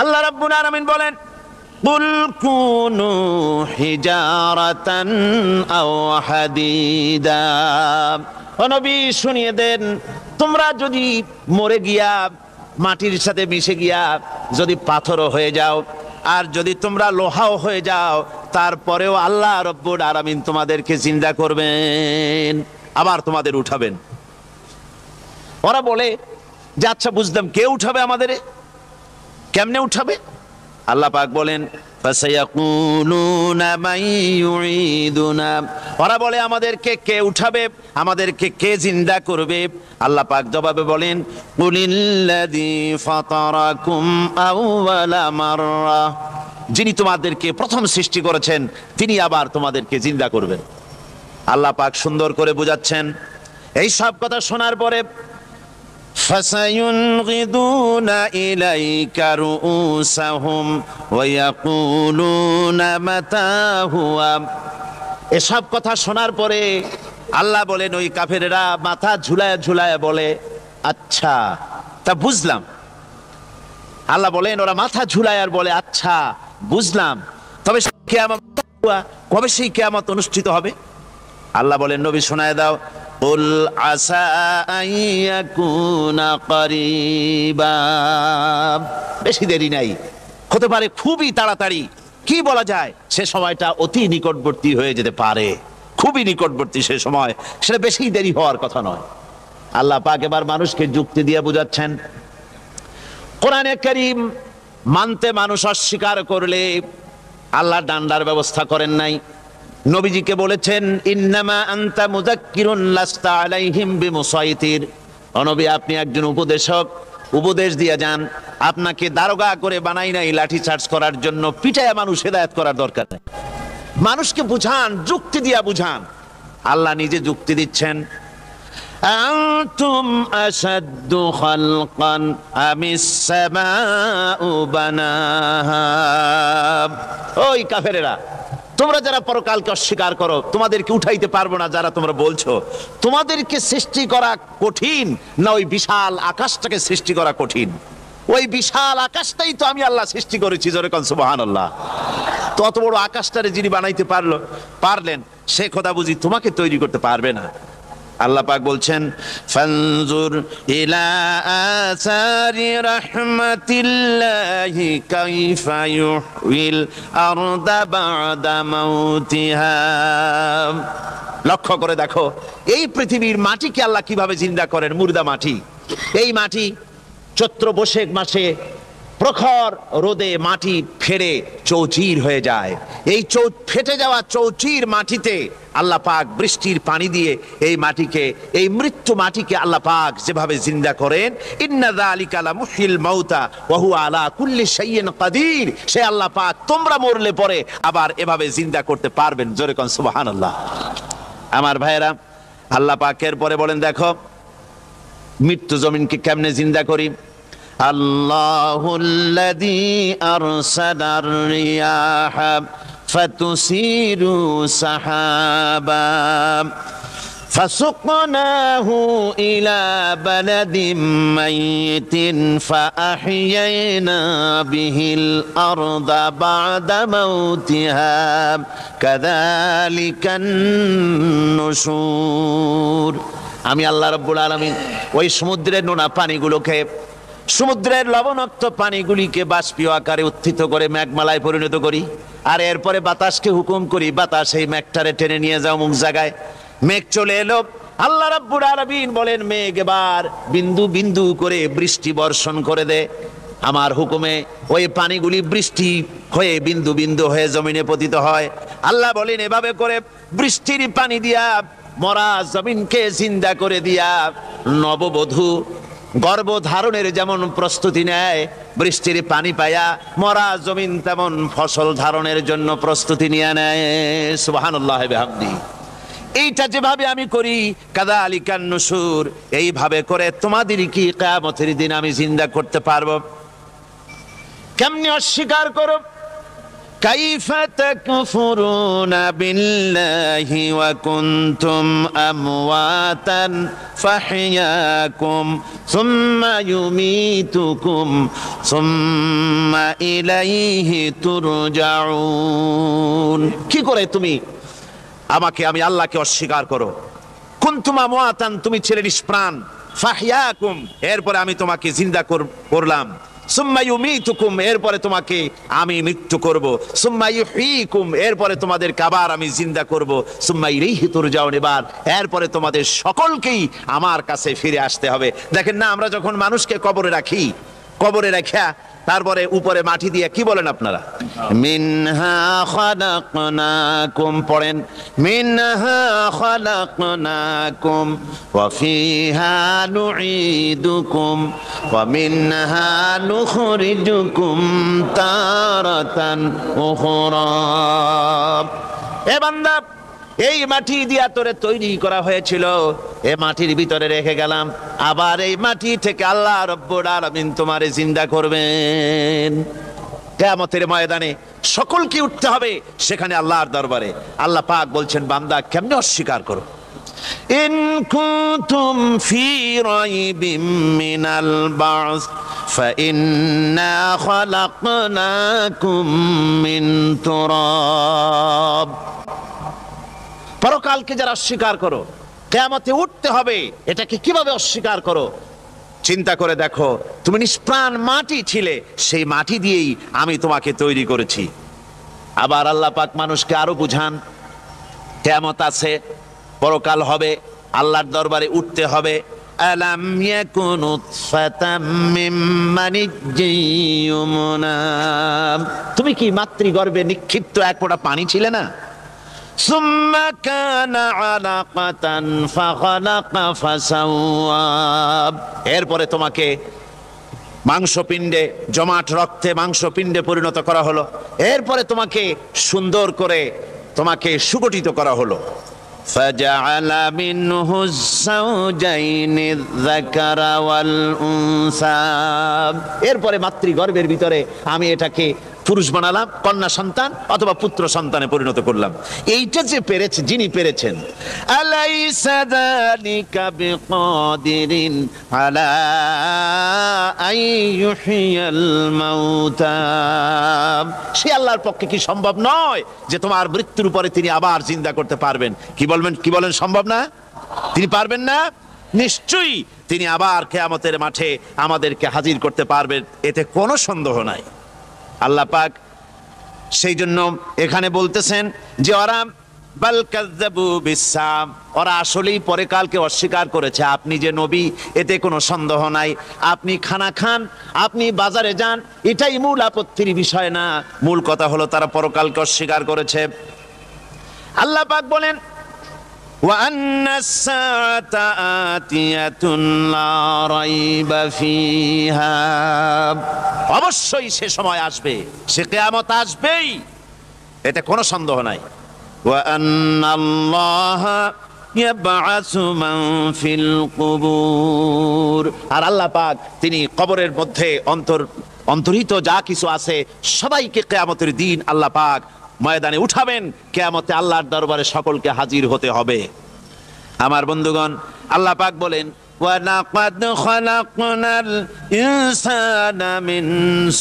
আল্লাহ রাব্বুল আলামিন বলেন, কুল কুনু হিজারাতান আও হাদিদা। ও নবী শুনিয়ে দেন, তোমরা যদি মরে গিয়া মাটির সাথে মিশে গিয়া যদি পাথরও হয়ে যাও, আর যদি তোমরা লোহাও হয়ে যাও, তারপরেও আল্লাহ রব্বুল আলামিন তোমাদেরকে জিন্দা করবেন, আবার তোমাদের উঠাবেন। ওরা বলে যে আচ্ছা বুঝলাম, কে উঠাবে আমাদের, কেমনে উঠাবে? আল্লাহ পাক বলেন, ফাসায়াকুলুনা মান ইউঈদুনা। ওরা বলে আমাদেরকে কে উঠাবে, আমাদেরকে কে জিন্দা করবে? আল্লাহ পাক জবাবে বলেন, কুলিল্লাযী ফাতারাকুম আউওয়ালা মাররা। যিনি তোমাদেরকে প্রথম সৃষ্টি করেছেন তিনি আবার তোমাদেরকে জিন্দা করবেন। আল্লাহ পাক সুন্দর করে বুঝাচ্ছেন। এই সব কথা শোনার পরে فَسَيُنْغِضُونَ إِلَيْكَ رُؤُوسَهُمْ وَيَقُولُونَ مَتَى هُوَ। এসব কথা শোনার পরে আল্লাহ বলেন, ওই কাফেরেরা মাথা ঝুলায় ঝুলায় বলে, আচ্ছা তা বুঝলাম। আল্লাহ বলেন, ওরা মাথা ঝুলায় আর বলে, আচ্ছা বুঝলাম, তবে কিয়ামত কবে সেই কিয়ামত অনুষ্ঠিত হবে? আল্লাহ বলেন, নবী শোনায় দাও, কুল আসা আইয়াকুনা করিবা। বেশি দেরি নাই, হতে পারে খুবই তাড়াতাড়ি। কি বলা যায়, সে সময়টা অতি নিকটবর্তী হয়ে যেতে পারে, খুবই নিকটবর্তী সে সময়, সেটা বেশি দেরি হওয়ার কথা নয়। আল্লাহ পাক এবার মানুষকে যুক্তি দিয়ে বুঝাচ্ছেন। কোরআনে কারীম মানতে মানুষ অস্বীকার করলে আল্লাহ ডান্ডার ব্যবস্থা করেন নাই। নবীজিকে বলেছেন, ইন্নামা আনতা মুযাক্কিরুন লাস্তা আলাইহিম বিমুসাইতির। ও নবী, আপনি একজন উপদেশক, উপদেশ দিয়ে যান। আপনাকে দারোগা করে বানাই নাই লাঠি চার্জ করার জন্য, পিটায়া মানুষ হেদায়েত করার দরকার নেই। মানুষকে বুঝান, যুক্তি দিয়া বুঝান। আল্লাহ নিজে যুক্তি দিচ্ছেন। আনতুম আশাদ্দু খালকান আমিস সামাউ বানাহা। ওই কাফেরেরা, তোমরা যারা পরকালকে অস্বীকার করো, তোমাদেরকে উঠাইতে পারবো না যারা তোমরা বলছো, তোমাদেরকে সৃষ্টি করা কঠিন না ওই বিশাল আকাশটাকে সৃষ্টি করা কঠিন? ওই বিশাল আকাশটাই তো আমি আল্লাহ সৃষ্টি করেছি, জোরে কোন সুবহানাল্লাহ। তত বড় আকাশটারে যিনি বানাইতে পারলেন, সে খোদা বুঝি তোমাকে তৈরি করতে পারবে না? আল্লাহ পাক বলছেন, ফানজুর ইলা আসারি রাহমাতিল্লাহি কাইফা ইউহিল আরদা বাদা মাউতিহা। লক্ষ্য করে দেখো, এই পৃথিবীর মাটিকে আল্লাহ কিভাবে জিন্দা করেন, মুর্দা মাটি। এই মাটি চৈত্র বৈশাখ মাসে প্রখর রোদে মাটি ফেড়ে চৌচির হয়ে যায়। এই ফেটে যাওয়া চৌচির মাটিতে আল্লাহ পাক বৃষ্টির পানি দিয়ে এই মাটিকে, এই মৃত্যু মাটিকে আল্লাহ পাক যেভাবে জিন্দা করেন, ইন্না যালিকা লামুহিল মাউতা ওয়া হুয়া আলা কুল্লি শাইইন কাদির। সে আল্লাহ পাক তোমরা মরলে পরে আবার এভাবে জিন্দা করতে পারবেন, জোরে কোন সুবহানাল্লাহ। আমার ভাইয়েরা, আল্লাহ পাকের পরে বলেন, দেখো মৃত্যু জমিনকে কেমনে জিন্দা করি। আল্লাহুল্লাযী আরসালার রিয়াহা ফাতুসিরু সাহাবা ফাসুকনাহু ইলা বালাদিম মাইতিন ফাআহইয়ানা বিহিল আরদা বা'দা মাউতিহা কাযালিকান নুশুর। আমি আল্লাহ রাব্বুল আলামিন ওই সমুদ্রের নোনা পানিগুলোকে, সমুদ্রের লবণাক্ত পানিগুলিকে বাষ্পীয় আকারে উত্থিত করে মেঘমালায় পরিণত করি, আর এরপরে বাতাসকে হুকুম করি, বাতাস এই মেঘটারে টেনে নিয়ে যাও মুখ জায়গায়। মেঘ চলে এলো। আল্লাহ রাব্বুল আলামিন বলেন, মেঘ এবার বিন্দু বিন্দু করে বৃষ্টি বর্ষণ করে দে। আমার হুকুমে ওই পানিগুলি বৃষ্টি হয়ে বিন্দু বিন্দু হয়ে জমিনে পতিত হয়। আল্লাহ বলেন, এভাবে করে বৃষ্টির পানি দিয়া মরা জমিনকে জিন্দা করে দিয়া নববধূ গর্ভধারণের যেমন প্রস্তুতি নেয়, বৃষ্টির পানি পায়া মরা জমিন তেমন ফসল ধারণের জন্য প্রস্তুতি নিয়ে নেয়। সুবহানাল্লাহ বিহামদি। এইটা যেভাবে আমি করি, কাযালিকান নুশুর, এইভাবে করে তোমাদের কি কিয়ামতের দিন আমি জিন্দা করতে পারবো? কেমনে অস্বীকার করো? কাইফা তাকফুরুনা বিল্লাহি ওয়া কুনতুম আমওয়াতান ফাহইয়াকুম সুম্মা ইউমীতুকুম সুম্মা ইলাইহি তুরজাউন। কি করে তুমি আমি আল্লাহকে অস্বীকার করো? কুনতুম আমওয়াতান, তুমি ছিলে নিষ্প্রাণ, ফাহইয়াকুম, এরপরে আমি তোমাকে জিন্দা করলাম, সুম্মা ইউমীতুকুম, এরপরে তোমাকে আমি মৃত্যু করব, সুম্মা ইউহয়িকুম, এরপরে তোমাদেরকে আবার আমি জিন্দা করব, সুম্মা ইলাইহি তুরজাউন, এরপরে তোমাদের সকলকেই আমার কাছে ফিরে আসতে হবে। দেখেন না, আমরা যখন মানুষকে কবরে রাখি, কবরে রাখা তারপরে উপরে মাটি দিয়ে কি বলেন আপনারা? মিনহা খালাকনাকুম, পড়েন মিনহা খালাকনাকুম ওয়া ফিহা নুঈদুকুম ওয়া মিনহা নুখরিজুকুম তারাতান উখরা। এ বান্দা, এই মাটি দিয়া তোরে তৈরি করা হয়েছিল, এই মাটির ভিতরে রেখে গেলাম, আবার এই মাটি থেকে আল্লাহ রব্বুল আলামিন তোমারে জিন্দা করবেন। কিয়ামতের ময়দানে সকলকে উঠতে হবে সেখানে আল্লাহর দরবারে। আল্লাহ পাক বলছেন, বান্দা কেমনে অস্বীকার করো? ইন কুনতুম ফি রাইবিম মিনাল বা'স ফাইন্না খালাকনাকুম মিন তুরাব। পরকালকে যারা অস্বীকার করো, কিয়ামতে উঠতে হবে, এটাকে কিভাবে অস্বীকার করো? চিন্তা করে দেখো, তুমি নিষ্প্রাণ মাটি ছিলে, সেই মাটি দিয়েই আমি তোমাকে তৈরি করেছি। আবার আল্লাহ পাক মানুষকে আরো বুঝান, কিয়ামত আছে, পরকাল হবে, আল্লাহর দরবারে উঠতে হবে। আলাম ইয়াকুন নুতফাতাম মিন মানিয়্যিন ইউমনা, তুমি কি মাতৃগর্ভে নিক্ষিপ্ত এক ফোঁটা পানি ছিলে না? সুম্মা কানা আলাকাতান ফাখালাকা ফাসাওয়া, এরপরে তোমাকে মাংসপিণ্ডে, জমাট রক্তে মাংসপিণ্ডে পরিণত করা হলো, এরপরে তোমাকে সুন্দর করে তোমাকে সুগঠিত করা হলো। ফাজআলা মিনহু যাওজাইনি যাকারা ওয়াল উনসা, এরপরে মাতৃগর্ভের ভিতরে আমি এটাকে পুরুষ বানালাম, কন্যা সন্তান অথবা পুত্র সন্তানে পরিণত করলাম। এইটা যে পেরেছে, যিনি পেরেছেন, আলাইসা যালিকা বিকাদিরিন আলা আইয়ুহিয়াল মাউতা, সে আল্লাহর পক্ষে কি সম্ভব নয় যে তোমার মৃত্যুর পরে তিনি আবার জিন্দা করতে পারবেন? কি বলেন সম্ভব না? তিনি পারবেন না? নিশ্চয়ই তিনি আবার কিয়ামতের মাঠে আমাদেরকে হাজির করতে পারবেন, এতে কোনো সন্দেহ নাই। আল্লাহ পাক সেই জন্য এখানে বলতেছেন যে ওরা বাল কাযযাবু বিসসাম, ওরা আসলেই পরকালকে অস্বীকার করেছে। আপনি যে নবী, এতে কোনো সন্দেহ নাই। আপনি খানা খান, আপনি বাজারে যান, এটাই মূল আপত্তির বিষয় না। মূল কথা হলো তারা পরকালকে অস্বীকার করেছে। আল্লাহ পাক বলেন, ওয়া আন্নাস সাআতা আতিয়াতুন লা রাইবা ফিহা, অবশ্যই সে সময় আসবে, সে কিয়ামত আসবেই, এতে কোনো সন্দেহ নাই। ওয়া আন্নাল্লাহা ইয়াবআসু মান ফিল কুবুর, আর আল্লাহ পাক তিনি কবরের মধ্যে অন্তর্হিত যা কিছু আছে সবাইকে কিয়ামতের দিন আল্লাহ পাক ময়দানে উঠাবেন। কিয়ামতে আল্লাহর দরবারে সকলকে হাজির হতে হবে। আমার বন্ধুগণ, আল্লাহ পাক বলেন, ওয়ালাকাদ খালাকনাল ইনসানা মিন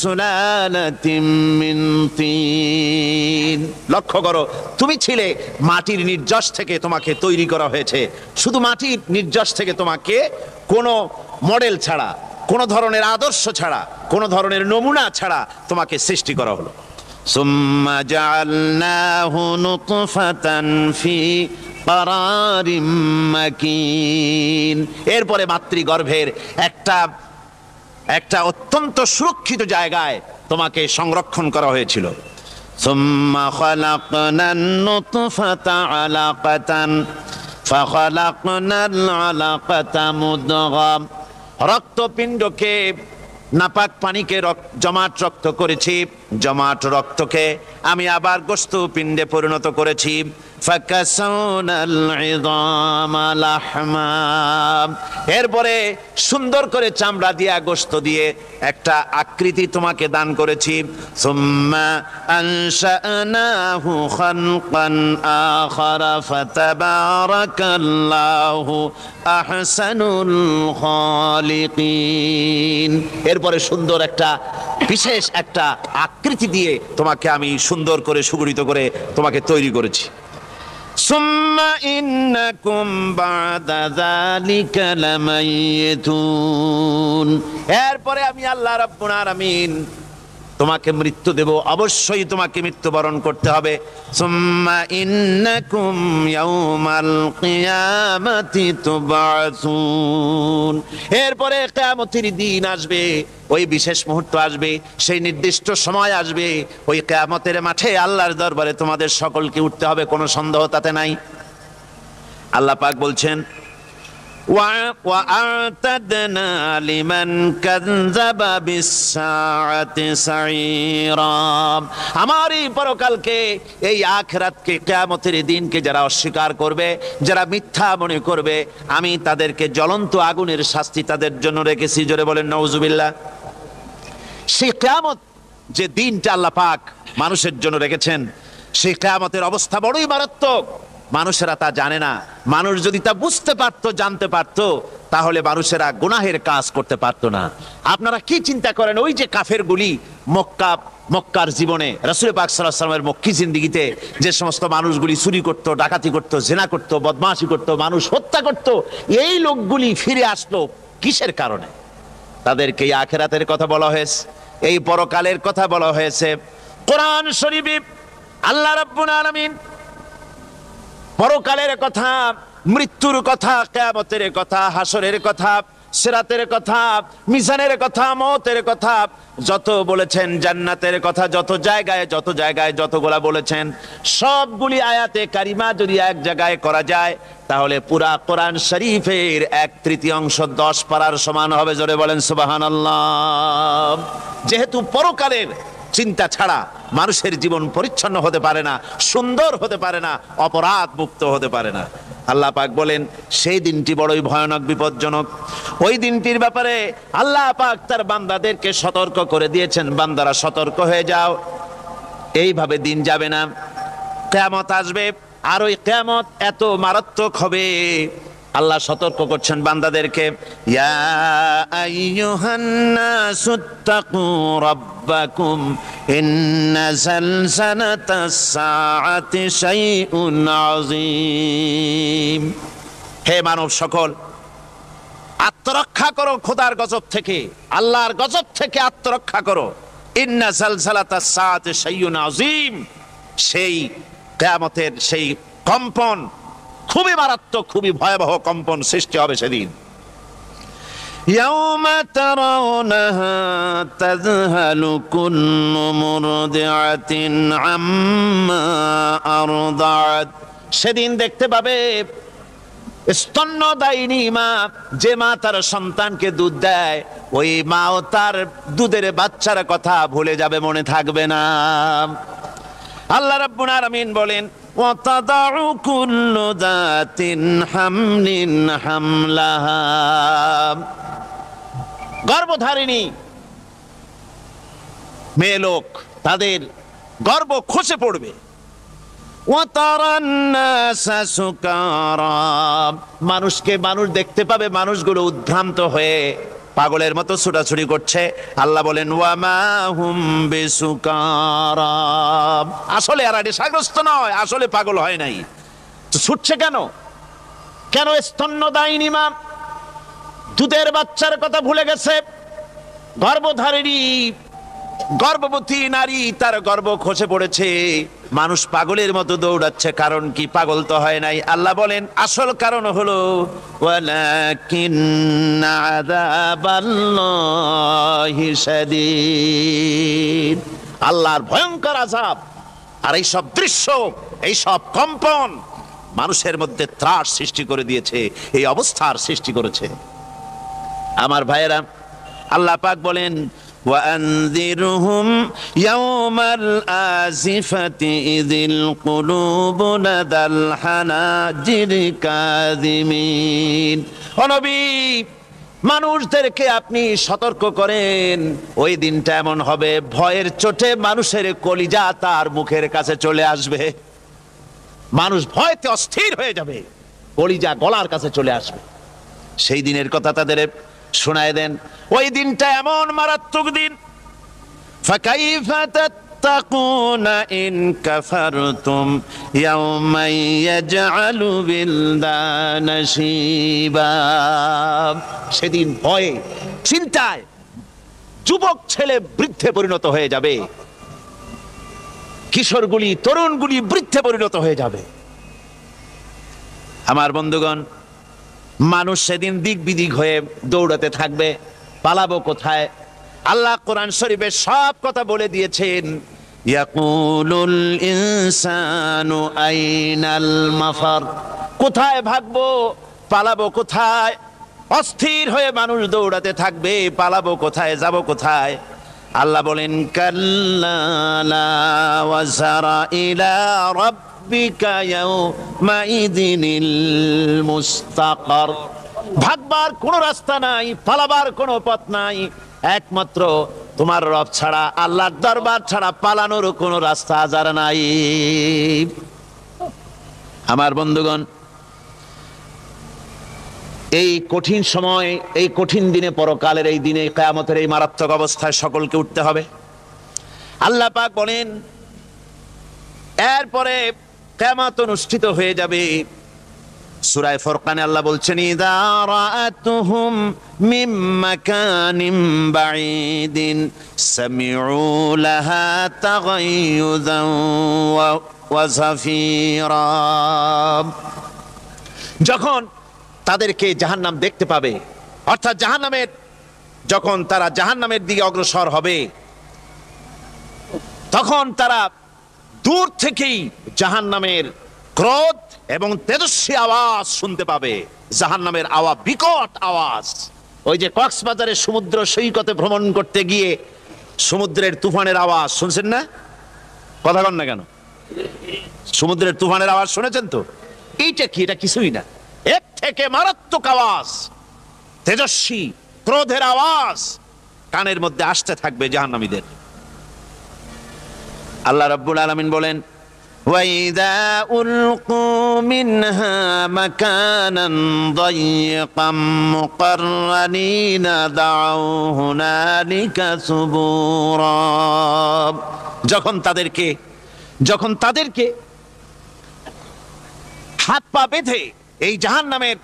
সুলালাতিন মিন তিন, লক্ষ্য করো, তুমি ছিলে মাটির নির্যাস থেকে তোমাকে তৈরি করা হয়েছে। শুধু মাটির নির্যাস থেকে তোমাকে কোনো মডেল ছাড়া, কোনো ধরনের আদর্শ ছাড়া, কোনো ধরনের নমুনা ছাড়া তোমাকে সৃষ্টি করা হলো। সুম্মা জাআলনাহু নুতফাতান ফি কারারিম মাকিন, এরপরে মাতৃগর্ভের একটা অত্যন্ত সুরক্ষিত জায়গায় তোমাকে সংরক্ষণ করা হয়েছিল। সুম্মা খালাকনান নুতফাতা আলাকাতান ফাখালাকনাল আলাকাতা মুদগা, রক্তপিণ্ডকে, নাপাক পানিকে জমাট রক্ত করেছি, জমাট রক্তকে আমি আবার গোস্ত পিণ্ডে পরিণত করেছি। فكسونا العظام لحما এরপরে সুন্দর করে চামড়া দিয়ে গোশত দিয়ে একটা আকৃতি তোমাকে দান করেছি সুম্মা আনশানাহু খালকান আখারা ফাতাবারাকাল্লাহু আহসানুল খালিকিন এরপরে সুন্দর একটা বিশেষ একটা আকৃতি দিয়ে তোমাকে আমি সুন্দর করে সুগঠিত করে তোমাকে তৈরি করেছি সুম্মা ইন্নাকুম বাদা যালিকা লামাইতুন এরপরে আমি আল্লাহ রাব্বুল আলামিন তোমাকে মৃত্যু দেব অবশ্যই তোমাকে মৃত্যুবরণ করতে হবে সুম্মা ইন্নাকুম ইয়াউমাল কিয়ামাতি তুবআসুন এরপরে কিয়ামতের দিন আসবে ওই বিশেষ মুহূর্ত আসবে সেই নির্দিষ্ট সময় আসবে ওই কিয়ামতের মাঠে আল্লাহর দরবারে তোমাদের সকলকে উঠতে হবে কোনো সন্দেহ তাতে নাই আল্লাহ পাক বলছেন وَأَعْتَدْنَا لِمَنْ كَذَّبَ بِالسَّاعَةِ سَعِيرًا আমার এই পরকালকে এই আখিরাতকে কিয়ামতের দিনকে যারা অস্বীকার করবে যারা মিথ্যা মনে করবে আমি তাদেরকে জ্বলন্ত আগুনের শাস্তি তাদের জন্য রেখেছি জোরে বলেন নাউজুবিল্লাহ সেই কিয়ামত যে দিনটা আল্লাহ পাক মানুষের জন্য রেখেছেন সেই কিয়ামতের অবস্থা বড়ই মারাত্মক মানুষেরা তা জানে না মানুষ যদি তা বুঝতে পারতো জানতে পারতো তাহলে মানুষেরা গুনাহের কাজ করতে পারতো না আপনারা কি চিন্তা করেন ওই যে কাফেরগুলি মক্কার জীবনে রাসূল পাক সাল্লাল্লাহু আলাইহি ওয়াসাল্লামের মক্কি জিন্দেগিতে যে সমস্ত মানুষগুলি চুরি করত ডাকাতি করত জিনা করত বদমাশি করত মানুষ হত্যা করত এই লোকগুলি ফিরে আসলো কিসের কারণে তাদেরকে এই আখিরাতের কথা বলা হয়েছে এই পরকালের কথা বলা হয়েছে কোরআন শরীফে আল্লাহ রাব্বুল আলামিন পরকালের কথা মৃত্যুর কথা কিয়ামতের কথা হাসরের কথা সিরাতের কথা মিজানের কথা মওতের কথা যত বলেছেন জান্নাতের কথা যত জায়গায় যতগুলা বলেছেন সবগুলি আয়াতে কারিমা যদি এক জায়গায় করা যায় তাহলে পুরা কোরআন শরীফের 1/3 10 পারার সমান হবে জোরে বলেন সুবহানাল্লাহ যেহেতু পরকালের চিন্তা ছাড়া মানুষের জীবন পরিচ্ছন্ন হতে পারে না সুন্দর হতে পারে না অপরাধ মুক্ত হতে পারে না আল্লাহ পাক বলেন সেই দিনটি বড়ই ভয়ানক বিপজ্জনক ওই দিনটির ব্যাপারে আল্লাহ পাক তার বান্দাদেরকে সতর্ক করে দিয়েছেন বান্দারা সতর্ক হয়ে যাও এইভাবে দিন যাবে না কিয়ামত আসবে আর ওই কিয়ামত এত মারাত্মক হবে আল্লাহ সতর্ক করছেন বান্দাদেরকে ইয়া আইয়ুহান নাসুত্তাকু রাব্বাকুম ইন্না যালজালাতাস সাআতি শাইউন আযীম হে মানব সকল আত্মরক্ষা করো খোদার গজব থেকে আল্লাহর গজব থেকে আত্মরক্ষা করো ইন্না যালজালাতাস সাআতি শাইউন আযীম সেই কিয়ামতের সেই কম্পন খুবই মারাত্মক খুবই ভয়াবহ কম্পন সৃষ্টি হবে সেদিন ইয়াউমা তারাউনাহা তাযহালু কুল্লু মুরদিআতিন আম্মা আরদাআত সেদিন দেখতে পাবে স্তন্যদায়িনী মা যে মা তার সন্তানকে দুধ দেয় ওই মাও তার দুধের বাচ্চার কথা ভুলে যাবে মনে থাকবে না আল্লাহ রাব্বুল আলামিন বলেন وَتَضَعُ كُلُّ ذَاتٍ حَمْلٍ حَمْلَهَا গর্ভধারিণী মেয়ে লোক তাদের গর্ভ খসে পড়বে وَتَرَى النَّاسَ سُكَارَى মানুষকে মানুষ দেখতে পাবে মানুষগুলো উদ্ভ্রান্ত হয়ে পাগলের মতো ছোটাছুটি করছে আল্লাহ বলেন ওয়ামা হুম বিসুকারা আসলে আর নেশাগ্রস্ত নয় আসলে পাগল হয় নাই তো ছুটছে কেন কেন স্তন্যদায়িনী মা দুধের বাচ্চার কথা ভুলে গেছে গর্ভধারিণী গর্ভবতী নারী তার গর্ভ খসে পড়েছে মানুষ পাগলের মতো দৌড়াচ্ছে কারণ কি পাগল তো হয় নাই আল্লাহ বলেন আসল কারণ হলো ওয়ালাকিন্না আযাবাল্লাহি শাদীদ আল্লাহর ভয়ঙ্কর আযাব আর এই সব দৃশ্য এই সব কম্পন মানুষের মধ্যে ত্রাস সৃষ্টি করে দিয়েছে এই অবস্থার সৃষ্টি করেছে আমার ভাইয়েরা আল্লাহ পাক বলেন وأنذرهم يوم الآزفة إذ القلوب لدى الحناجر كاظمين ও নবী, মানুষদেরকে আপনি সতর্ক করেন, ওই দিনটা এমন হবে ভয়ের চোটে মানুষের কলিজা তার মুখের কাছে চলে আসবে। মানুষ ভয়তে অস্থির হয়ে যাবে, কলিজা গলার কাছে চলে আসবে। সেই দিনের কথা তাদের শোনায় দেন। ওই দিনটা এমন মারাত্মক দিন। ফাকাইফা তাত্তাকুনা ইন কাফারতুম ইয়াওমা ইয়াজআলু বিলদানা শিবা। সেদিন ভয়ে চিন্তায় যুবক ছেলে বৃদ্ধে পরিণত হয়ে যাবে, কিশোরগুলি তরুণগুলি বৃদ্ধে পরিণত হয়ে যাবে। আমার বন্ধুগণ, মানুষ সেদিন দিক বিদিক হয়ে দৌড়াতে থাকবে, পালাবো কোথায়? আল্লাহ কোরআন শরীফে সব কথা বলে দিয়েছেন। ইয়াকুলুল ইনসানু আইনাল মাফার, কোথায় ভাগবো, পালাবো কোথায়? অস্থির হয়ে মানুষ দৌড়াতে থাকবে, পালাবো কোথায়, যাব কোথায়? আল্লাহ বলেন কাল্লা লা ওয়াজারা ইলা রাব্বিকা ইয়াউমাইযিনিল মুস্তাকার। ভাগবার কোনো রাস্তা নাই, পালাবার কোনো পথ নাই, একমাত্র তোমার রব ছাড়া, আল্লাহর দরবার ছাড়া পালানোর কোনো রাস্তা আজার নাই। আমার বন্ধুগণ, এই কঠিন সময়, এই কঠিন দিনে, পরকালের এই দিনে, কিয়ামতের এই মারাত্মক অবস্থায় সকলকে উঠতে হবে। আল্লাহ পাক বলেন এরপরে কিয়ামত অনুষ্ঠিত হয়ে যাবে। সূরা ফুরকানে আল্লাহ বলছেন ইযা রাআতুহুম মিন মাকানিন বাঈদিন সামিউ লাহা তাগায়ুযান ওয়া যাফীরা। যখন তাদেরকে জাহান্নাম দেখতে পাবে, অর্থাৎ জাহান্নামের, যখন তারা জাহান্নামের দিকে অগ্রসর হবে, তখন তারা দূর থেকেই জাহান্নামের ক্রোধ এবং তেজস্বী আওয়াজ শুনতে পাবে। জাহান্নামের আওয়াজ, বিকট আওয়াজ। ওই যে কক্সবাজারের সমুদ্র সৈকতে ভ্রমণ করতে গিয়ে সমুদ্রের তুফানের আওয়াজ শুনছেন না? কথা কন না কেন? সমুদ্রের তুফানের আওয়াজ শুনেছেন তো? এইটা কি? এটা কিছুই না, এর থেকে মারাত্মক আওয়াজ, তেজস্বী ক্রোধের আওয়াজ কানের মধ্যে আসতে থাকবে জাহান্নামীদের। আল্লাহ রাব্বুল আলামিন বলেন ওয়াইদা উলকু মিনহা মাকানান দায়িকাম মুকাররানিনা দাউ হুনালিকা সুবুরা। যখন তাদেরকে হাত পা বেঁধে এই জাহান্নামের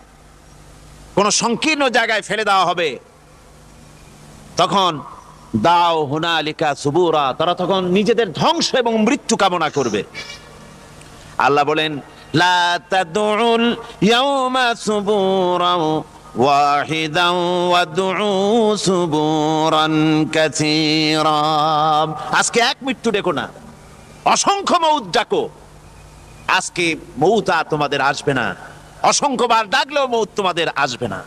কোন সংকীর্ণ জায়গায় ফেলে দেওয়া হবে, তখন দাও হুনালিকা সুবুরা, তারা তখন নিজেদের ধ্বংস এবং মৃত্যু কামনা করবে। আল্লাহ বলেন লা তাদউল ইয়াউমা সুবুরান ওয়াহিদান ওয়াদউ সুবুরান কাসীরা। আজকে এক মৃত্যু ডেকো না, অসংখ্য মউত ডাকো। আজকে মউত আর তোমাদের আসবে না, অসংখ্যবার ডাকলেও মউত তোমাদের আসবে না।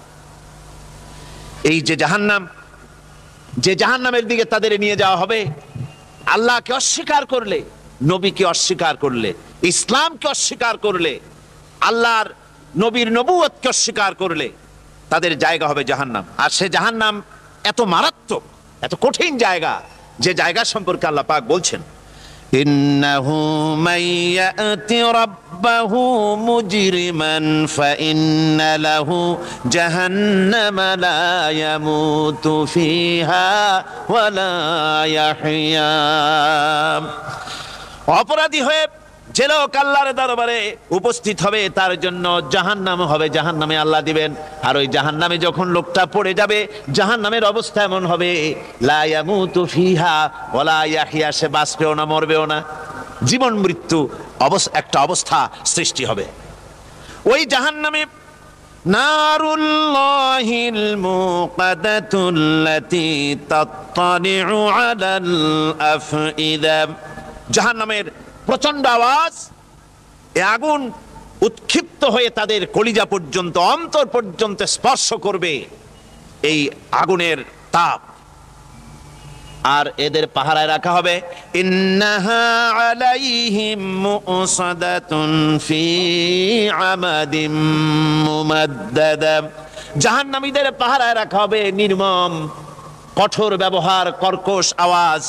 এই যে জাহান্নাম, যে জাহান্নামের দিকে তাদের নিয়ে যাওয়া হবে, আল্লাহকে অস্বীকার করলে, নবীকে অস্বীকার করলে, ইসলামকে অস্বীকার করলে, আল্লাহর নবীর নবুয়তকে অস্বীকার করলে তাদের জায়গা হবে জাহান্নাম। আর সে জাহান্নাম এত মারাত্মক, এত কঠিন জায়গা, যে জায়গা সম্পর্কে আল্লাহ পাক বলছেন ইন্নাহু মাইয়াতি রাব্বাহু মুজরিমান ফাইন্না লাহু জাহান্নামা লা ইয়ামুতু ফিহা ওয়া লা ইয়াহইয়া। অপরাধী হয়ে যে লোক আল্লাহর দরবারে উপস্থিত হবে, তার জন্য জাহান্নাম হবে, জাহান্নামে আল্লাহ দিবেন। আর ওই জাহান্নামে যখন লোকটা পড়ে যাবে, জাহান্নামের অবস্থা এমন হবে লা ইয়ামুতু ফিহা ওয়া লা ইয়াহইয়া, সে বাঁচবেও না, মরবেও না, জীবন মৃত্যু একটা অবস্থা সৃষ্টি হবে। ওই জাহান্নামে নারুল্লাহিল মুকাদাতুল্লাতী তাত্তালিউ আলাল আফইদা, জাহান্নামের প্রচন্ড আওয়াজ, এই আগুন উৎক্ষিপ্ত হয়ে তাদের কলিজা পর্যন্ত, অন্তর পর্যন্ত স্পর্শ করবে। এই আগুনের তাপ আর এদের পাহারায় রাখা হবে। ইন্নাহা আলাইহিম মুসাদাতুন ফি আমাদিম মুমাদ্দাদা, জাহান্নামীদের পাহারায় রাখা হবে নির্মম, কঠোর ব্যবহার, কর্কশ আওয়াজ,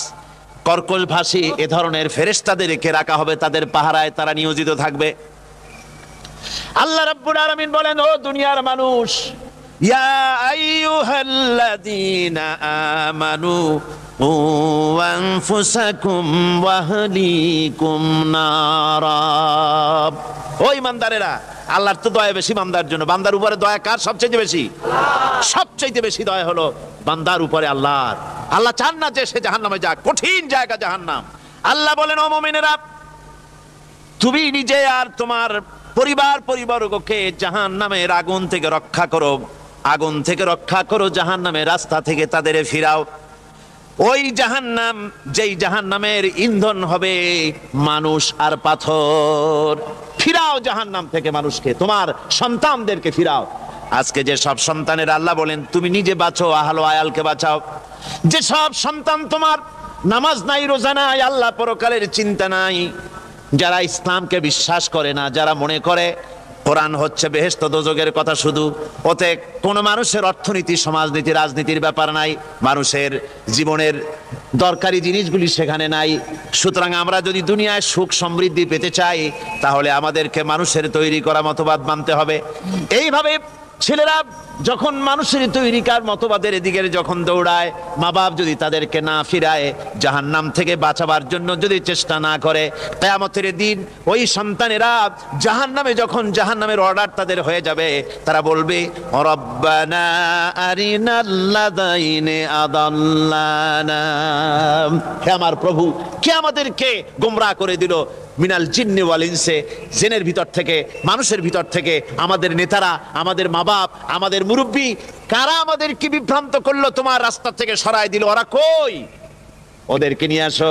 কর্কশ ভাষী এ ধরনের ফেরেশতাদেরকে রাখা হবে তাদের পাহারায়, তারা নিয়োজিত থাকবে। আল্লাহ রাব্বুল আলামিন বলেন, ও দুনিয়ার মানুষ, ইয়া আইয়ুহাল্লাযীনা আমানু কু আনফুসাকুম ওয়া আহলিকুম নারা। ও ঈমানদারেরা, আল্লাহর তো দয়া বেশি বান্দার জন্য। বান্দার উপরে দয়া কার সবচেয়ে বেশি? সবচেয়ে বেশি দয়া হলো বান্দার উপরে আল্লাহর। আল্লাহ চান না যে সে জাহান্নামে যাক, কঠিন জায়গা জাহান্নাম। আল্লাহ বলেন, ও মুমিনেরা, তুমি নিজে আর তোমার পরিবারবর্গকে জাহান্নামের আগুন থেকে রক্ষা করো, আগুন থেকে রক্ষা করো, জাহান্নামের রাস্তা থেকে তাদের ফিরাও। ওই জাহান্নাম, যেই জাহান্নামের ইন্ধন হবে মানুষ আর পাথর। ফিরাও জাহান্নাম থেকে মানুষকে, তোমার সন্তানদেরকে ফিরাও। আজকে যে সব সন্তানের আল্লাহ বলেন তুমি নিজে বাঁচো, আহলো আয়ালকে বাঁচাও। যে সব সন্তান তোমার নামাজ নাই, রোজা নাই, আল্লাহ পরকালের চিন্তা নাই, যারা ইসলামকে বিশ্বাস করে না, যারা মনে করে কোরআন হচ্ছে বেহেশত দোজখের কথা শুধু, ওতে কোন মানুষের অর্থনীতি, সমাজনীতি, রাজনীতির ব্যাপার নাই, মানুষের জীবনের দরকারি জিনিসগুলি সেখানে নাই। সুতরাং আমরা যদি দুনিয়ায় সুখ সমৃদ্ধি পেতে চাই, তাহলে আমাদেরকে মানুষের তৈরি করা মতবাদ মানতে হবে। এইভাবে ছেলেরা যখন মানুষের তৈরিকার মতবাদের দিকে যখন দৌড়ায়, মা বাপ যদি তাদেরকে না ফিরায়, জাহান্নাম থেকে বাঁচাবার জন্য যদি চেষ্টা না করে, কিয়ামতের দিন ওই সন্তানেরা জাহান্নামে, যখন জাহান্নামের অর্ডার তাদের হয়ে যাবে, তারা বলবে, রব্বানা আরিনাল্লাযাইনি আদাল্লানা, হে আমার প্রভু, কে আমাদেরকে গোমরাহ করে দিল, মিনাল জিন্নি ওয়াল ইনসে, জিনের ভিতর থেকে, মানুষের ভিতর থেকে, আমাদের নেতারা, আমাদের মা বাপ, আমাদের মুরব্বী, কারা আমাদেরকে বিভ্রান্ত করলো, তোমার রাস্তা থেকে সরাই দিল, ওরা কই? ওদেরকে নিয়ে আসো।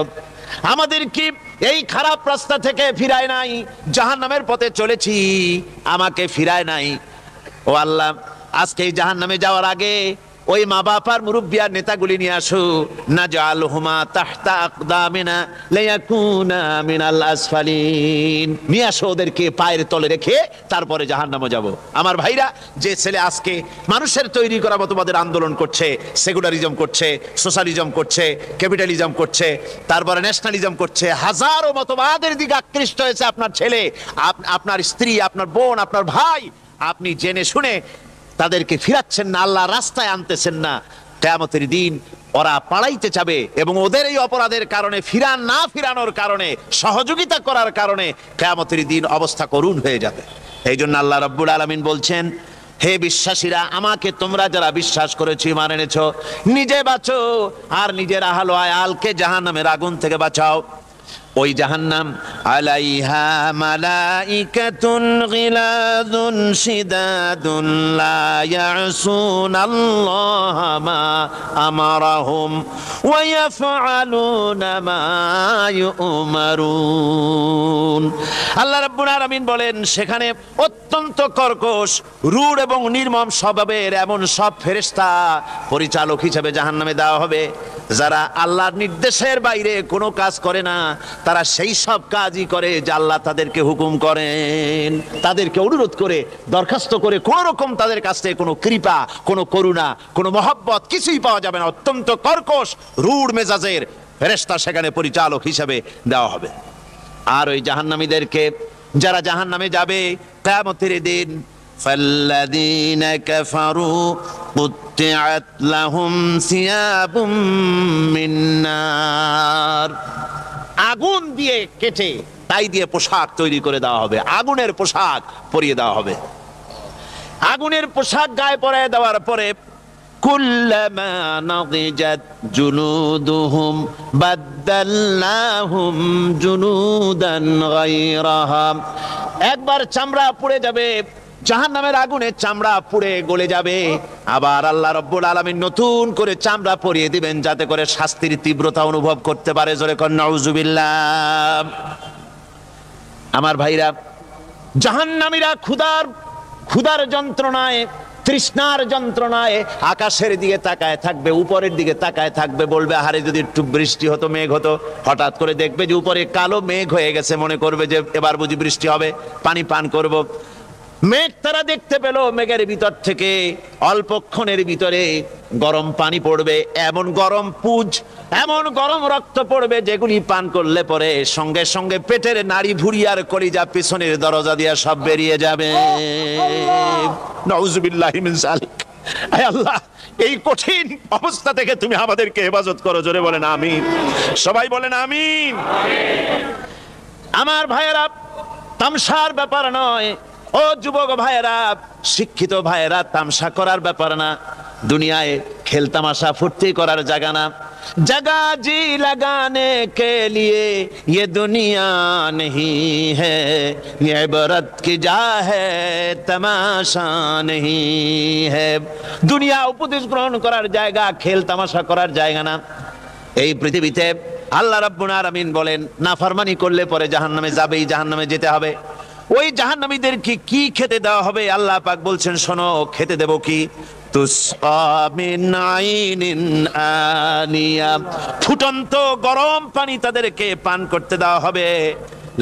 আমাদের কি এই খারাপ রাস্তা থেকে ফিরায় নাই, জাহান্নামের পথে চলেছি, আমাকে ফিরায় নাই। ও আল্লাহ, আজকে এই জাহান্নামে যাওয়ার আগে ওই মা বাপ আর মুরব্বী আর নেতাগুলি নিয়ে আসো। নাজআলহুমা তাহতা আকদামিনা লিয়াকুনা মিনাল আসফালিন, নিয়ে আসো ওদেরকে পায়ের তলে রেখে তারপরে জাহান্নামে যাব। আমার ভাইরা, যে ছেলে আজকে মানুষের তৈরি করা মতবাদের আন্দোলন করছে, সেকুলারিজম করছে, সোশ্যালিজম করছে, ক্যাপিটালিজম করছে, তারপরে ন্যাশনালিজম করছে, হাজারো মতবাদের দিকে আকৃষ্ট হয়েছে আপনার ছেলে, আপনার স্ত্রী, আপনার বোন, আপনার ভাই, আপনি জেনে শুনে তাদেরকে ফিরাচ্ছেন না, আল্লাহ রাস্তায় আনতেছেন না। কিয়ামতের দিন ওরা পালাইতে যাবে এবং ওদের এই অপরাধের কারণে, ফিরানোর কারণে, সহযোগিতা করার কারণে কিয়ামতের দিন অবস্থা করুণ হয়ে যাবে। এই জন্য আল্লাহ রাব্বুল আলামিন বলছেন, হে বিশ্বাসীরা, আমাকে তোমরা যারা বিশ্বাস করেছো, ঈমান এনেছো, নিজে বাঁচো আর নিজের আহলো আয়ালকে জাহান্নামের আগুন থেকে বাঁচাও। ওই জাহান্নাম আলাইহা মালাইকাতুন গিলাযুন শিদাদুন লা ইয়াসুনাল্লাহা মা আমারাহুম ওয়া ইয়াফআলুনা মা ইউমারুন। আল্লাহ রাব্বুল আলামিন বলেন, সেখানে অত্যন্ত কর্কশ, রূঢ় এবং নির্মম স্বভাবের এমন সব ফেরেশতা পরিচালক হিসেবে জাহান্নামে দেওয়া হবে, যারা আল্লাহর নির্দেশের বাইরে কোনো কাজ করে না, তারা সেই সব কাজই করে যা আল্লাহ তাদেরকে হুকুম করেন। তাদেরকে অনুরোধ করে, দরখাস্ত করে কোন রকম তাদের কাছ থেকে কোনো কৃপা, কোনো করুণা, কোনো মহব্বত কিছুই পাওয়া যাবে না। অত্যন্ত কর্কশ, রূঢ় মেজাজের ফেরেশতা সেখানে পরিচালক হিসেবে দেওয়া হবে। আর ওই জাহান্নামীদেরকে, যারা জাহান্নামে যাবে কিয়ামতের দিন, فالذين كفروا قطعت لهم ثياب من نار, আগুন দিয়ে কেটে তাই দিয়ে পোশাক তৈরি করে দেওয়া হবে, আগুনের পোশাক পরিয়ে দেওয়া হবে। আগুনের পোশাক গায়ে পরিয়ে দেওয়ার পরে, কুল্লামা নাদিজাত জুলুদুহুম বাদদালনাহুম জুলুদান গায়রাহা, একবার চামড়া পুড়ে যাবে, জাহান্নামের আগুনে চামড়া পুড়ে গলে যাবে, আবার আল্লাহ রাব্বুল আলামিন নতুন করে চামড়া পরিয়ে দিবেন, যাতে করে শাস্তির তীব্রতা অনুভব করতে পারে। জোরে কর নাউজুবিল্লাহ। আমার ভাইরা, জাহান্নামীরা ক্ষুধার যন্ত্রণায় তৃষ্ণার যন্ত্রণায় আকাশের দিকে তাকায় থাকবে, উপরের দিকে তাকায় থাকবে, বলবে আহারে যদি একটু বৃষ্টি হতো, মেঘ হতো। হঠাৎ করে দেখবে যে উপরে কালো মেঘ হয়ে গেছে, মনে করবে যে এবার বুঝি বৃষ্টি হবে, পানি পান করব। মেঘ তারা দেখতে পেল, মেঘের ভিতর থেকে অল্পক্ষণের ভিতরে গরম পানি পড়বে, এমন গরম পুজ, এমন গরম রক্ত পড়বে যেগুলি পান করলে পরে সঙ্গে সঙ্গে পেটের নাড়ি ভুঁড়ি আর কলিজা পিছনের দরজা দিয়ে সব বেরিয়ে যাবে। নাউজুবিল্লাহি মিন যালিক। আয় আল্লাহ, এই কঠিন অবস্থা থেকে তুমি আমাদেরকে হেফাজত করো। জোরে বলেন আমিন। সবাই বলেন আমিন। আমার ভাইয়েরা, তামসার ব্যাপার নয়। ও যুবক ভাইয়েরা, শিক্ষিত ভাইয়েরা, তামসা করার ব্যাপার না। দুনিয়ায় খেল তামাশা ফুর্তি করার জায়গা না। जगह जी लगाने के लिए ये दुनिया नहीं है, ये इबरत की जा है तमाशा नहीं है। দুনিয়া উপদেশ গ্রহণ করার জায়গা, খেল তামাশা করার জায়গা না। এই পৃথিবীতে আল্লাহ রাব্বুল আলামিন বলেন, নাফরমানি করলে পরে জাহান্নামে যাবেই, জাহান্নামে যেতে হবে। ওই জাহান্নামীদেরকে কি খেতে দেওয়া হবে? আল্লাহ পাক বলছেন, শোনো, খেতে দেব কি? তুসকা মিন আইনিন আনিয়া, ফুটন্ত গরম পানি তাদেরকে পান করতে দেওয়া হবে।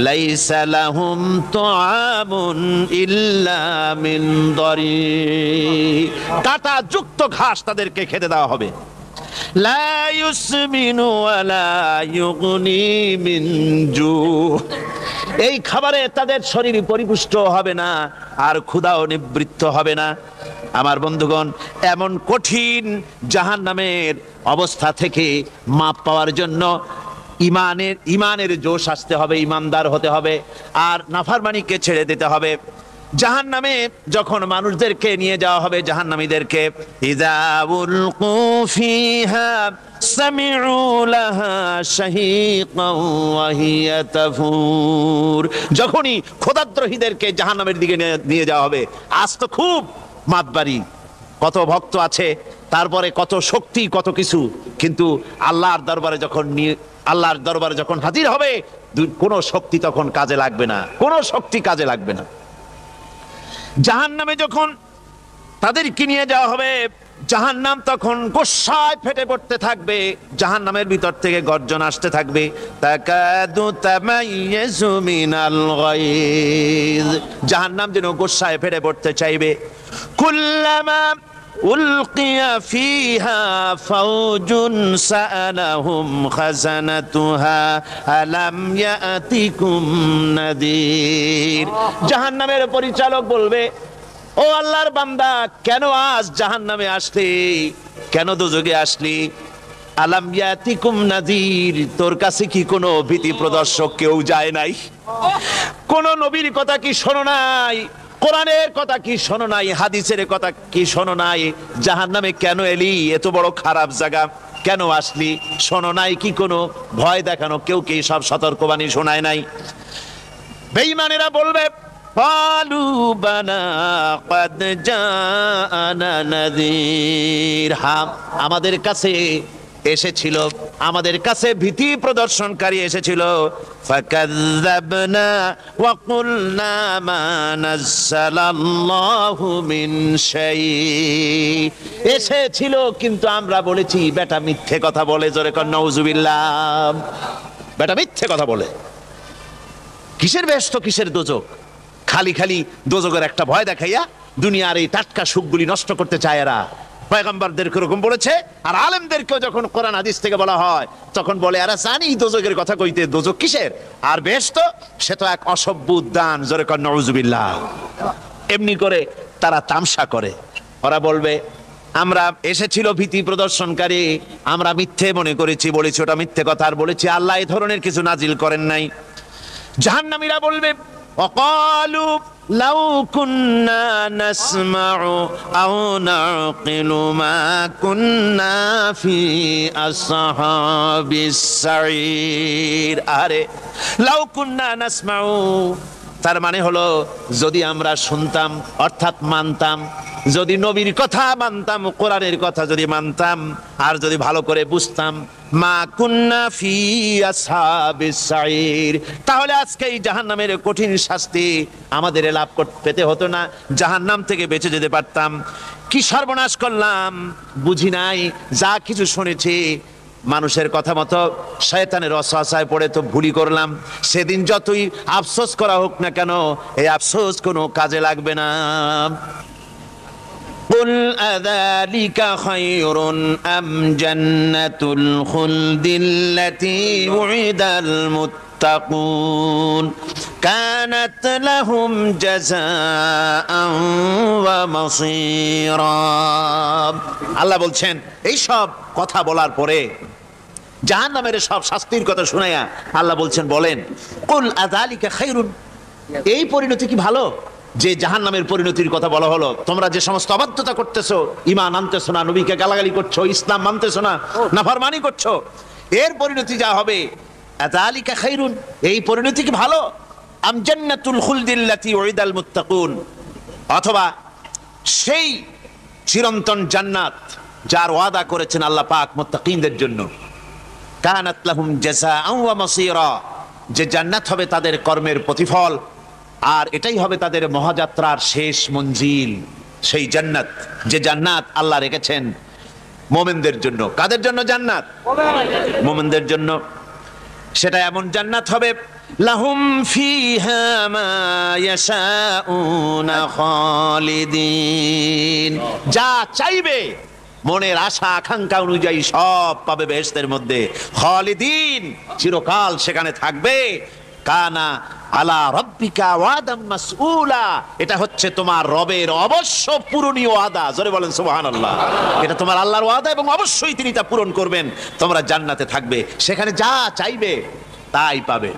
লাইসা লাহুম তুআমুন ইল্লা মিন দারি, কাঁটা যুক্ত ঘাস তাদেরকে খেতে দেওয়া হবে। লা ইউসমিনু ওয়ালা ইউগনি মিন জু, এই খাবারে তাদের শরীর পরিপুষ্ট হবে না, আর ক্ষুধাও নিবৃত্ত হবে না। আমার বন্ধুগণ, এমন কঠিন জাহান্নামের অবস্থা থেকে মাপ পাওয়ার জন্য ইমানের জোশ আসতে হবে, ইমানদার হতে হবে, আর নাফরমানিকে ছেড়ে দিতে হবে। জাহান্নামে যখন মানুষদেরকে নিয়ে যাওয়া হবে, জাহান্নামীদেরকে, ইযা উলকু ফিহা সামিউ লাহা শাহীকান ওয়া হিয়া তাফুর, যখনই খোদাদ্রোহীদেরকে জাহান্নামের দিকে নিয়ে যাওয়া হবে, আজ তো খুব মাতবাড়ি, কত ভক্ত আছে, তারপরে কত শক্তি, কত কিছু, কিন্তু আল্লাহর দরবারে যখন হাজির হবে, কোন শক্তি তখন কাজে লাগবে না, কোন শক্তি কাজে লাগবে না। জাহান্নামে যখন তাদেরকে নিয়ে যাওয়া হবে, জাহান্নাম তখন গোসায় ফেটে পড়তে থাকবে, জাহান্নামের ভিতর থেকে গর্জন আসতে থাকবে, তাকাদু তামাইয়াজু মিনাল গায়জ, জাহান্নাম যেন গোসায় ফেটে পড়তে চাইবে। কুল্লামা উলকিয়া ফিহা ফাওজুন সাআলাহুম খাজানাতুহা আলাম ইয়াতিকুম নাদির, জাহান্নামের পরিচালক বলবে, ও আল্লাহর বান্দা, কেন আজ জাহান্নামে আসলি, কেন দোজখে আসলি? আলাম ইয়াতিকুম নাদির, তোর কাছে কি কোনো ভীতি প্রদর্শক কেউ যায় নাই? কোন নবীর কথা কি শোনো নাই? কোরআনের কথা কি শোনো নাই? হাদিসের কথা কি শোনো নাই? জাহান্নামে কেন এলি? এত বড় খারাপ জায়গা কেন আসলি? শোনো নাই কি? কোনো ভয় দেখানো কেউ কি সব সতর্কবাণী শোনায় নাই? বেঈমানেরা বলবে, ক্বালু বালা ক্বাদ জাআনা নাযীর, হ্যাঁ, আমাদের কাছে এসেছিল, আমাদের কাছে ভীতি প্রদর্শনকারী এসেছিল। ফাকাযযাবনা ওয়া কুলনা মা নাযালাল্লাহু মিন শাই, এসেছিল কিন্তু আমরা বলেছি বেটা মিথ্যে কথা বলে। জোরে কর নাউজুবিল্লাহ। বেটা মিথ্যে কথা বলে। কিসের বেহেশত, কিসের দোজখ? খালি খালি দোজখের একটা ভয় দেখাইয়া দুনিয়ার এই টাটকা সুখগুলি নষ্ট করতে চায় এরা। পয়গম্বরদেরকে এরকম বলেছে, আর আলেমদেরকেও যখন কোরআন হাদিস থেকে বলা হয় তখন বলে, এরা জানি দোজখের কথা কইতে, দোজখ কিসের, আর বেহেশত সে তো এক অসভ্য উদ্যান। জোরে কর নাউজুবিল্লাহ। এমনি করে তারা তামসা করে। ওরা বলবে, আমরা এসেছিল ভীতি প্রদর্শনকারী, আমরা মিথ্যে মনে করেছি, বলেছি ওটা মিথ্যে কথা, আর বলেছি আল্লাহ এই ধরনের কিছু নাজিল করেন নাই। জাহান্নামীরা বলবে, ওয়াকালু লাউ কুন্না নাসমাউ আও নাকিলু মা কুন্না ফি আসহাবিস সাঈর, আরে লাউ কুন্না নাসমাউ, তার মানে হলো যদি আমরা শুনতাম অর্থাৎ মানতাম, যদি নবীর কথা মানতাম, কোরআনের কথা যদি মানতাম, আর যদি ভালো করে বুঝতাম, মা কুন্না ফি আসহাবিস সাইর, তাহলে আজকে এই জাহান্নামের কঠিন শাস্তি আমাদের লাভ পেতে হতো না, জাহান্নাম থেকে বেঁচে যেতে পারতাম। কি সর্বনাশ করলাম বুঝি নাই, যা কিছু শুনেছি মানুষের কথা মতো শয়তানের ওয়াসওয়াসায় পড়ে তো ভুলই করলাম। সেদিন যতই আফসোস করা হোক না কেন, এই আফসোস কোনো কাজে লাগবে না। قل أذلك خير أم جنة الخلد التي وعد المتقون كانت لهم جزاء ومصيرا। আল্লাহ বলছেন এই সব কথা বলার পরে, জাহান্নামের সব শাস্তির কথা শুনাইয়া আল্লাহ বলছেন, বলেন কুল আযালিকা খায়রুন, এই পরিণতি কি ভালো যে জাহান্নামের পরিণতির কথা বলা হলো? তোমরা যে সমস্ত অবাধ্যতা করতেছো, ঈমান আনতেছো না, নবীকে গালাগালি করছো, ইসলাম মানতেছো না, নাফরমানি করছো, এর পরিণতি যা হবে, আযালিকা খায়রুন, এই পরিণতি কি ভালো? আম জান্নাতুল খুলদিল্লাতী উইদাল মুত্তাকুন, অথবা সেই চিরন্তন জান্নাত যার ওয়াদা করেছেন আল্লাহ পাক মুত্তাকিনদের জন্য, কানাত লাহুম জাযাআন ওয়া মাসীরা, যে জান্নাত হবে তাদের কর্মের প্রতিফল, আর এটাই হবে তাদের মহাযাত্রার শেষ মঞ্জিল। সেই জান্নাত, যে জান্নাত আল্লাহ রেখেছেন মুমিনদের জন্য। কাদের জন্য জান্নাত? মুমিনদের জন্য। সেটা এমন জান্নাত হবে, লাহুম ফিহা মা ইয়াশাউনা খালিদিন, যা চাইবে মনের আশা আকাঙ্ক্ষা অনুযায়ী সব পাবে বেহেশতের মধ্যে। খালিদিন, চিরকাল সেখানে থাকবে। কানা আলা রাব্বিকা ওয়াদাম মাসউলা, এটা হচ্ছে তোমার রবের অবশ্য পূরণীয় ওয়াদা। জোরে বলেন সুবহানাল্লাহ। এটা তোমার আল্লাহর ওয়াদা এবং অবশ্যই তিনি তা পূরণ করবেন। তোমরা জান্নাতে থাকবে, সেখানে যা চাইবে তাই পাবে।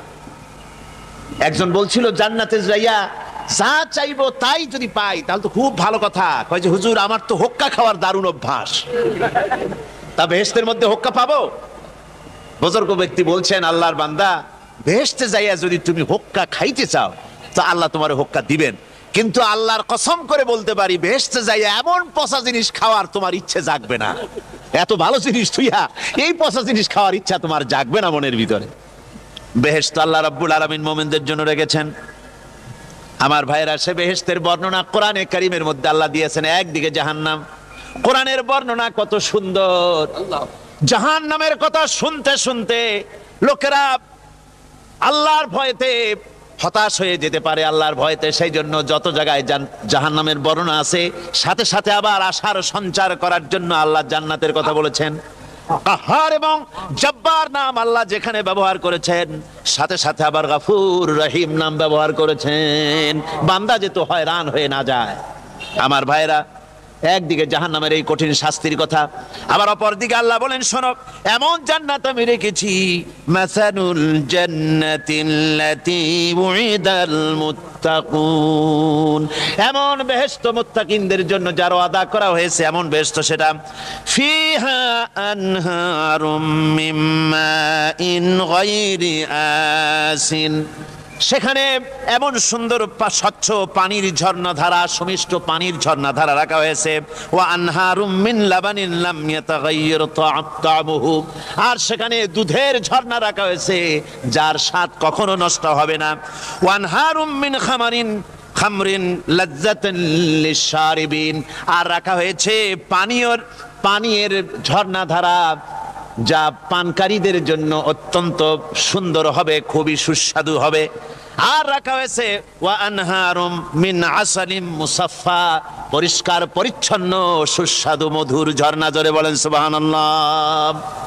একজন বলছিল জান্নাতে যাইয়া যা চাইবো তাই যদি পাই তাহলে তো খুব ভালো কথা। কয় যে হুজুর আমার তো হোক্কা খাওয়ার দারুণ অভ্যাস, তা বেহেশতের মধ্যে হোক্কা পাবো? বুজুর্গ ব্যক্তি বলছেন, আল্লাহর বান্দা, বেহেশতে যাইয়া যদি তুমি হোক্কা খাইতে চাও তো আল্লাহ তোমার হোক্কা দিবেন, কিন্তু আল্লাহর কসম করে বলতে পারি বেহেশতে যাইয়া এমন পচা জিনিস খাওয়ার তোমার ইচ্ছে জাগবে না। এত ভালো জিনিস তুইয়া এই পচা জিনিস খাওয়ার ইচ্ছা তোমার জাগবে না মনের ভিতরে। বেহেশত আল্লাহ রাব্বুল আলামিন মুমিনদের জন্য রেখেছেন। আমার ভাইরা, সে বেহেশতের বর্ণনা কোরআনে কারীমের মধ্যে আল্লাহ দিয়েছেন। একদিকে জাহান্নাম, কোরআনের বর্ণনা কত সুন্দর। জাহান্নামের কথা শুনতে শুনতে লোকেরা আল্লাহর ভয়তে হতাশ হয়ে যেতে পারে, আল্লাহর ভয়তে। সেই জন্য যত জায়গায় জাহান্নামের বর্ণনা আছে, সাথে সাথে আবার আশার সঞ্চার করার জন্য আল্লাহ জান্নাতের কথা বলেছেন। কাহার এবং জব্বার নাম আল্লাহ যেখানে ব্যবহার করেছেন, সাথে সাথে আবার গাফুর রহিম নাম ব্যবহার করেছেন, বান্দা যেহেতু হয়রান হয়ে না যায়। আমার ভাইরা, একদিকে জাহান্নামের এই কঠিন শাস্তির কথা, আবার অপরদিকে আল্লাহ বলেন, শোনো, এমন জান্নাত আমি রেখেছি, মাসানুল জান্নাতিল্লাতী উইদাল মুত্তাকুন, এমন বেহেশত মুত্তাকিনদের জন্য যার ওয়াদা করা হয়েছে, এমন বেহেশত সেটা, ফিহা আনহারুম মিন মাইন গায়রি আসিন, সেখানে এমন সুন্দর স্বচ্ছ পানির ঝর্ণাধারা, সুমিষ্ট পানির ঝর্ণাধারা রাখা হয়েছে। ওয়া আনহারুম মিন লাবানিন লাম ইয়াতাগায়্যার তা'আমুহু, আর সেখানে দুধের ঝর্ণা রাখা হয়েছে যার স্বাদ কখনো নষ্ট হবে না। ওয়া আনহারুম মিন খামরিন লাজ্জাতান লিশ-শারিবিন, আর রাখা হয়েছে পানীয়ের ঝর্ণাধারা যা পানকারীদের জন্য অত্যন্ত সুন্দর হবে, খুবই সুস্বাদু হবে। আর রাখা হয়েছে ওয়া আনহারুম মিন আসালিম মুসাফফা, পরিষ্কার পরিচ্ছন্ন সুস্বাদু মধুর ঝর্ণা। জোরে বলেন সুবহানাল্লাহ।